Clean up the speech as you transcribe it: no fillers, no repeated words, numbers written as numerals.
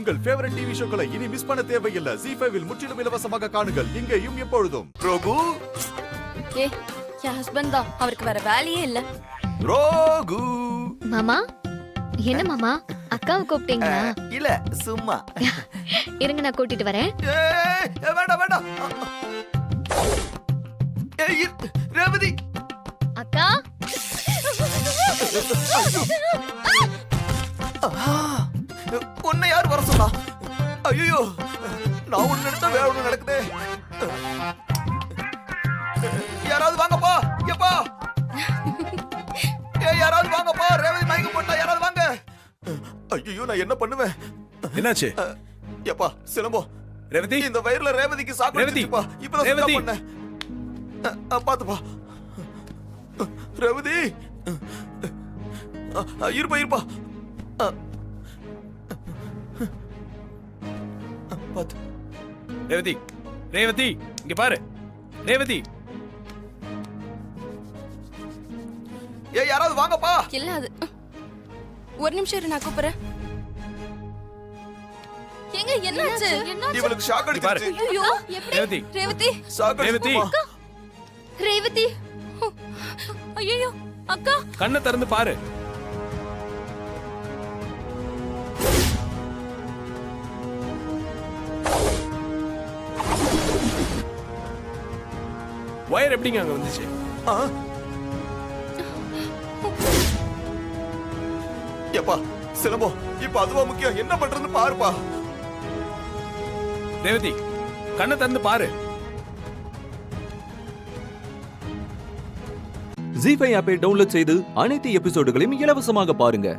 உங்கள் favourite TV ஷோக்களை இனி miss பண்ண தேவையில்லை. ZEE5 இல் முற்றிலும் இலவசமாக காணுங்கள். இங்கேயும் எப்பொழுதும். ரோகு ஏ என் ஹஸ்பண்ட் தான், அவருக்கு வேற வேலையே இல்ல. ரோகு மாமா, என்ன மாமா அக்காவை கூப்பிட்டீங்களா? இல்ல சும்மா இருங்க, நான் கூட்டிட்டு வரேன். வேண்டாம் வேண்டாம். ரேவதி அக்கா, உன்னை யார் வர சொன்னா? ஐயோ, நான் ஒண்ணு நினைச்சா வேற ஒண்ணு நடக்குதே. யாராவது வாங்கப்பா. எப்பா யாராவது வாங்கப்பா. ரேவதி மயக்க போட்டா, யாராவது வாங்க. ஐயோ, நான் என்ன பண்ணுவேன்? என்னாச்சு? எப்பா சிலம்போ, ரேவதி, இந்த வயிறுல ரேவதிக்கு சாக்கு வந்துச்சுப்பா. இப்பதான் ரேவதி பண்ணேன். பாத்துப்பா. ரேவதி இருப்பா இருப்பா. பாத்து. ரேவதி, ரேவதி இங்க பாரு. ரேவதி, யாராவது வாங்கப்பா. இல்ல அது ஒரு நிமிஷம் இரு, நான் கூப்பிடுறேன். எங்க என்னாச்சு? இவளுக்கு ஷாக் அடிச்சிருச்சு. ஐயோ, எப்படி? ரேவதி, ரேவதி, ஷாக் ரேவதி. அடிச்சிருச்சு. ரேவதி. ஐயோ அக்கா, கண்ணை திறந்து பாரு. வயர் எப்படிங்க அங்க வந்துச்சு? எப்பா சிலம்போ, இப்ப அதுவா முக்கியம். என்ன பண்றதுன்னு பாருப்பா. ரேவதி, கண்ணை திறந்து பாரு. ZEE5 ஆப்பை டவுன்லோட் செய்து அனைத்து எபிசோடுகளையும் இலவசமாக பாருங்க.